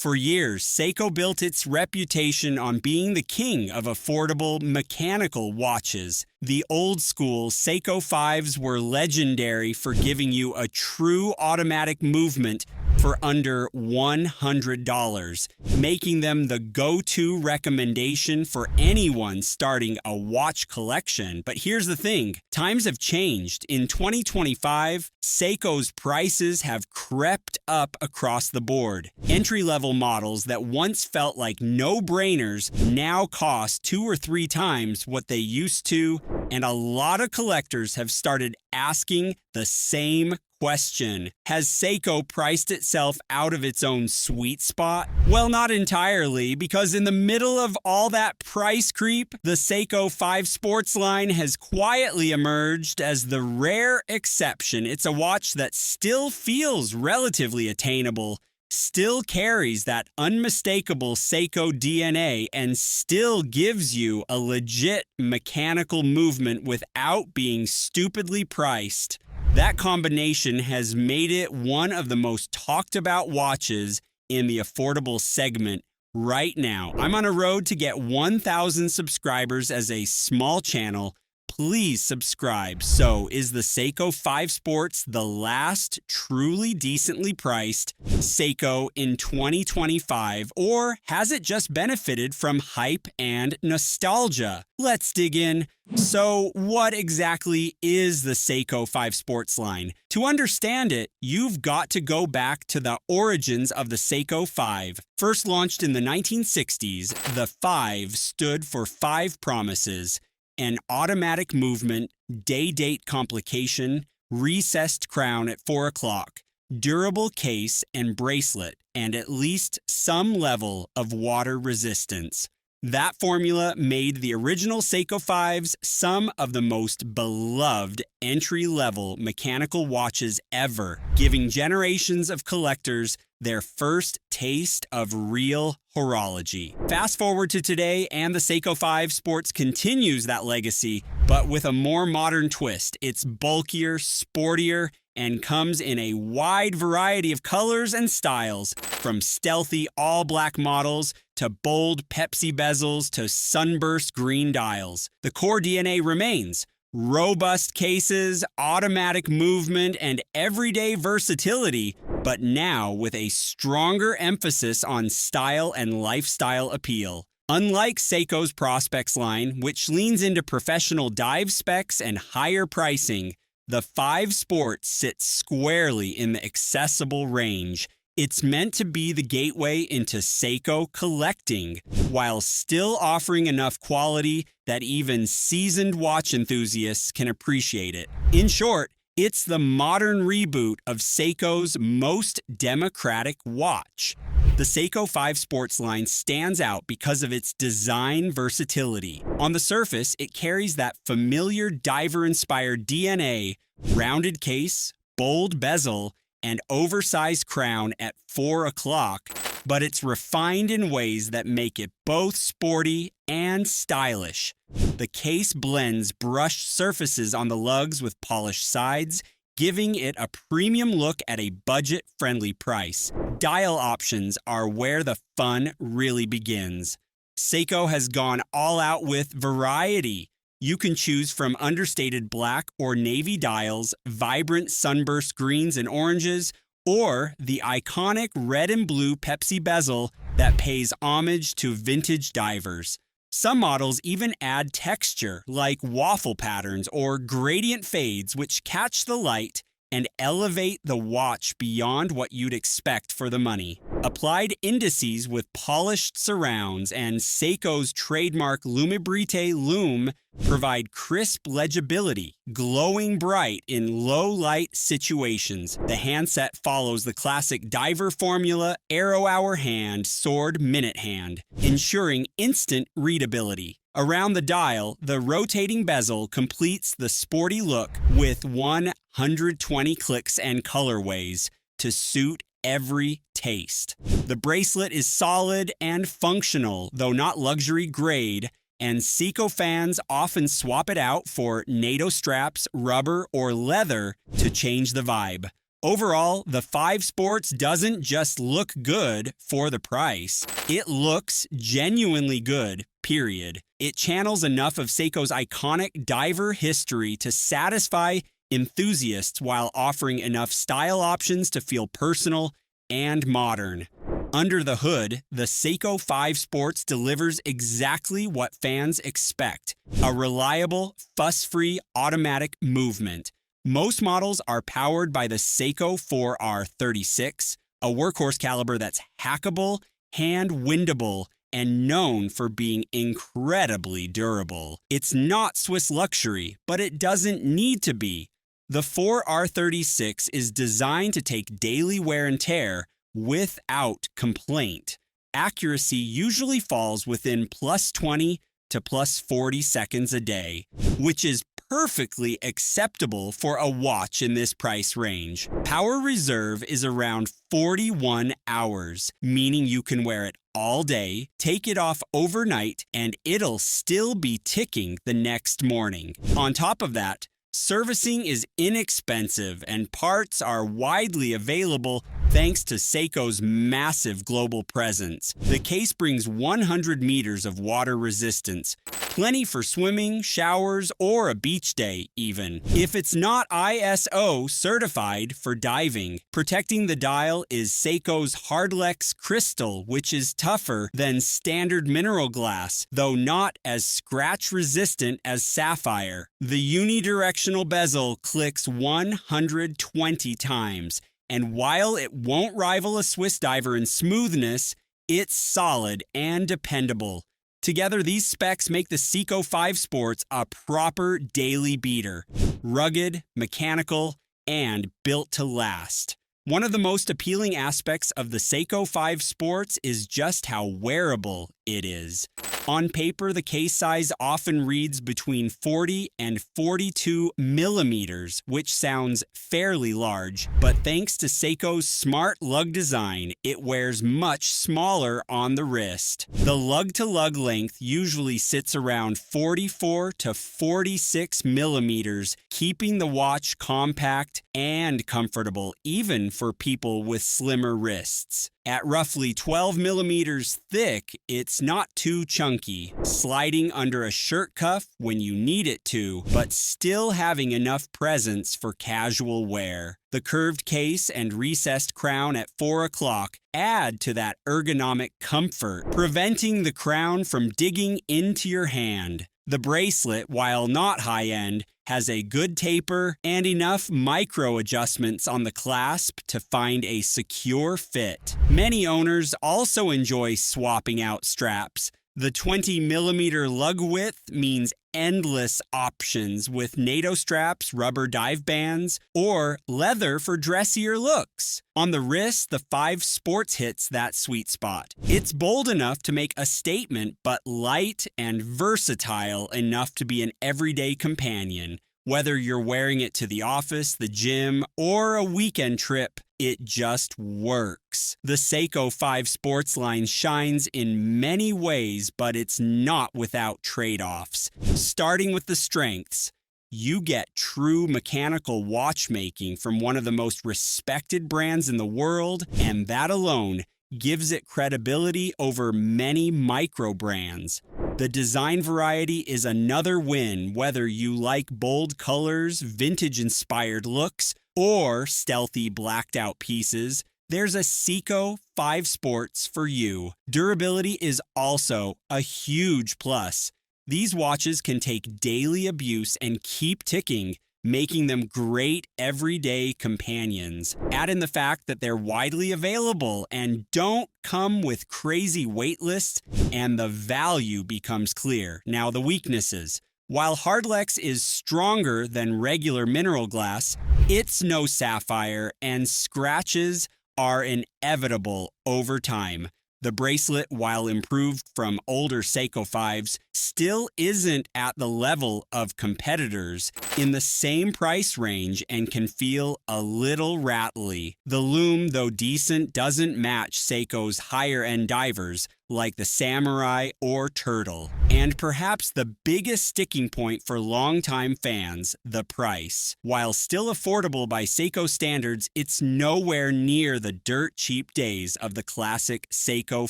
For years, Seiko built its reputation on being the king of affordable mechanical watches. The old-school Seiko 5s were legendary for giving you a true automatic movement for under $100, making them the go-to recommendation for anyone starting a watch collection. But here's the thing, times have changed. In 2025, Seiko's prices have crept up across the board. Entry-level models that once felt like no-brainers now cost 2 or 3 times what they used to, and a lot of collectors have started asking the same question. Has Seiko priced itself out of its own sweet spot? Well, not entirely, because in the middle of all that price creep, the Seiko 5 Sports line has quietly emerged as the rare exception. It's a watch that still feels relatively attainable, still carries that unmistakable Seiko DNA, and still gives you a legit mechanical movement without being stupidly priced. That combination has made it one of the most talked about watches in the affordable segment right now. I'm on a road to get 1,000 subscribers as a small channel. Please subscribe. So, is the Seiko 5 Sports the last truly decently priced Seiko in 2025, or has it just benefited from hype and nostalgia? Let's dig in. So, what exactly is the Seiko 5 Sports line? To understand it, you've got to go back to the origins of the Seiko 5. First launched in the 1960s, the 5 stood for 5 promises: an automatic movement, day-date complication, recessed crown at 4 o'clock, durable case and bracelet, and at least some level of water resistance. That formula made the original Seiko 5s some of the most beloved entry-level mechanical watches ever, giving generations of collectors their first taste of real horology. Fast forward to today, and the Seiko 5 Sports continues that legacy, but with a more modern twist. It's bulkier, sportier, and comes in a wide variety of colors and styles, from stealthy all-black models to bold Pepsi bezels to sunburst green dials. The core DNA remains: robust cases, automatic movement, and everyday versatility, but now with a stronger emphasis on style and lifestyle appeal. Unlike Seiko's Prospects line, which leans into professional dive specs and higher pricing, the 5 Sports sits squarely in the accessible range. It's meant to be the gateway into Seiko collecting, while still offering enough quality that even seasoned watch enthusiasts can appreciate it. In short, it's the modern reboot of Seiko's most democratic watch. The Seiko 5 Sports line stands out because of its design versatility. On the surface, it carries that familiar diver-inspired DNA: rounded case, bold bezel, and oversized crown at 4 o'clock, but it's refined in ways that make it both sporty and stylish. The case blends brushed surfaces on the lugs with polished sides, giving it a premium look at a budget-friendly price. Dial options are where the fun really begins. Seiko has gone all out with variety. You can choose from understated black or navy dials, vibrant sunburst greens and oranges, or the iconic red and blue Pepsi bezel that pays homage to vintage divers. Some models even add texture, like waffle patterns or gradient fades, which catch the light and elevate the watch beyond what you'd expect for the money. Applied indices with polished surrounds and Seiko's trademark Lumibrite lume provide crisp legibility, glowing bright in low-light situations. The handset follows the classic diver formula: arrow hour hand, sword minute hand, ensuring instant readability. Around the dial, the rotating bezel completes the sporty look with 120 clicks and colorways to suit every taste. The bracelet is solid and functional, though not luxury grade, and Seiko fans often swap it out for NATO straps, rubber, or leather to change the vibe. Overall, the 5 Sports doesn't just look good for the price. It looks genuinely good, period. It channels enough of Seiko's iconic diver history to satisfy enthusiasts while offering enough style options to feel personal and modern. Under the hood, the Seiko 5 Sports delivers exactly what fans expect: a reliable, fuss-free automatic movement. Most models are powered by the Seiko 4R36, a workhorse caliber that's hackable, hand-windable, and known for being incredibly durable. It's not Swiss luxury, but it doesn't need to be. The 4R36 is designed to take daily wear and tear without complaint. Accuracy usually falls within plus 20 to plus 40 seconds a day, which is perfectly acceptable for a watch in this price range. Power reserve is around 41 hours, meaning you can wear it all day, take it off overnight, and it'll still be ticking the next morning. On top of that, servicing is inexpensive and parts are widely available thanks to Seiko's massive global presence. The case brings 100 meters of water resistance, plenty for swimming, showers, or a beach day even. If it's not ISO certified for diving, protecting the dial is Seiko's Hardlex Crystal, which is tougher than standard mineral glass, though not as scratch resistant as sapphire. The unidirectional bezel clicks 120 times, and while it won't rival a Swiss diver in smoothness, it's solid and dependable. Together, these specs make the Seiko 5 Sports a proper daily beater: rugged, mechanical, and built to last. One of the most appealing aspects of the Seiko 5 Sports is just how wearable it is. On paper, the case size often reads between 40 and 42 millimeters, which sounds fairly large, but thanks to Seiko's smart lug design, it wears much smaller on the wrist. The lug-to-lug length usually sits around 44 to 46 millimeters, keeping the watch compact and comfortable, even for people with slimmer wrists. At roughly 12 millimeters thick, it's not too chunky, sliding under a shirt cuff when you need it to, but still having enough presence for casual wear. The curved case and recessed crown at 4 o'clock add to that ergonomic comfort, preventing the crown from digging into your hand. The bracelet, while not high-end, has a good taper and enough micro adjustments on the clasp to find a secure fit. Many owners also enjoy swapping out straps. The 20mm lug width means endless options with NATO straps, rubber dive bands, or leather for dressier looks. On the wrist, the 5 Sports hits that sweet spot. It's bold enough to make a statement, but light and versatile enough to be an everyday companion. Whether you're wearing it to the office, the gym, or a weekend trip, it just works. The Seiko 5 Sports line shines in many ways, but it's not without trade-offs. Starting with the strengths, you get true mechanical watchmaking from one of the most respected brands in the world, and that alone gives it credibility over many micro brands. The design variety is another win, whether you like bold colors, vintage-inspired looks, or stealthy blacked-out pieces. There's a Seiko 5 Sports for you. Durability is also a huge plus. These watches can take daily abuse and keep ticking, making them great everyday companions. Add in the fact that they're widely available and don't come with crazy wait lists, and the value becomes clear. Now, the weaknesses. While Hardlex is stronger than regular mineral glass, it's no sapphire, and scratches are inevitable over time. The bracelet, while improved from older Seiko 5s, still isn't at the level of competitors in the same price range and can feel a little rattly. The lume, though decent, doesn't match Seiko's higher-end divers like the Samurai or Turtle. And perhaps the biggest sticking point for longtime fans, the price. While still affordable by Seiko standards, it's nowhere near the dirt cheap days of the classic Seiko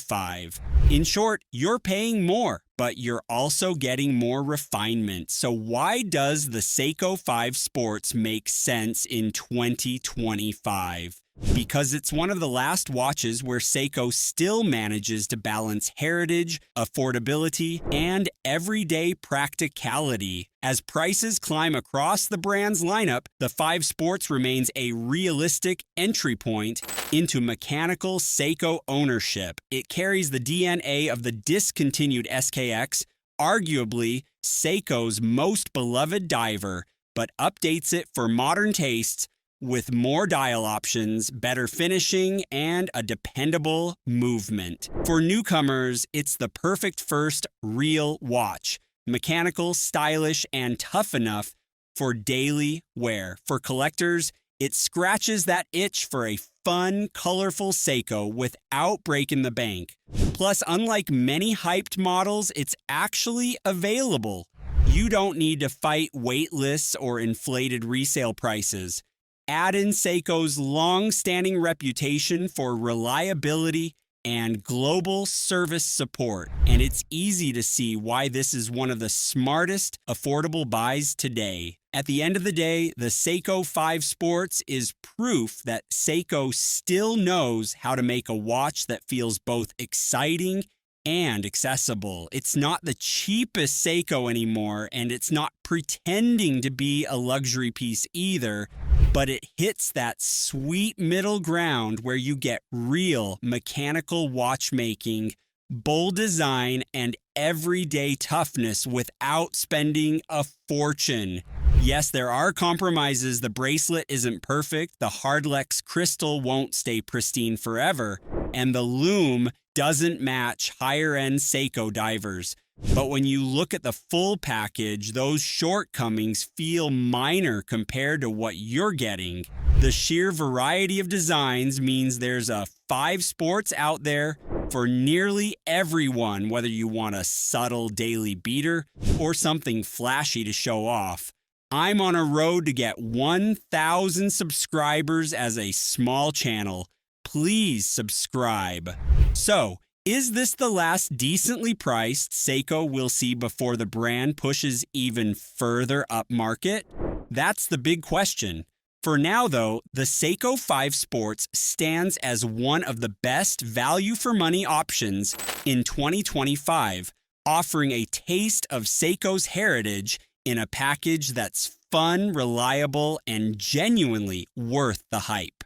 5. In short, you're paying more, but you're also getting more refinement. So why does the Seiko 5 Sports make sense in 2025? Because it's one of the last watches where Seiko still manages to balance heritage, affordability, and everyday practicality. As prices climb across the brand's lineup, the 5 Sports remains a realistic entry point into mechanical Seiko ownership. It carries the DNA of the discontinued SKX, arguably Seiko's most beloved diver, but updates it for modern tastes with more dial options, better finishing, and a dependable movement. For newcomers, it's the perfect first real watch. Mechanical, stylish, and tough enough for daily wear. For collectors, it scratches that itch for a fun, colorful Seiko without breaking the bank. Plus, unlike many hyped models, it's actually available. You don't need to fight wait lists or inflated resale prices. Add in Seiko's long-standing reputation for reliability and global service support, and it's easy to see why this is one of the smartest affordable buys today. At the end of the day, the Seiko 5 Sports is proof that Seiko still knows how to make a watch that feels both exciting and accessible. It's not the cheapest Seiko anymore, and it's not pretending to be a luxury piece either, but it hits that sweet middle ground where you get real mechanical watchmaking, bold design, and everyday toughness without spending a fortune. Yes, there are compromises. The bracelet isn't perfect, the Hardlex crystal won't stay pristine forever, and the lume doesn't match higher-end Seiko divers. But when you look at the full package, those shortcomings feel minor compared to what you're getting. The sheer variety of designs means there's a 5 Sports out there for nearly everyone, whether you want a subtle daily beater or something flashy to show off. I'm on a road to get 1,000 subscribers as a small channel. Please subscribe. So, is this the last decently priced Seiko we'll see before the brand pushes even further upmarket? That's the big question. For now, though, the Seiko 5 Sports stands as one of the best value for money options in 2025, offering a taste of Seiko's heritage in a package that's fun, reliable, and genuinely worth the hype.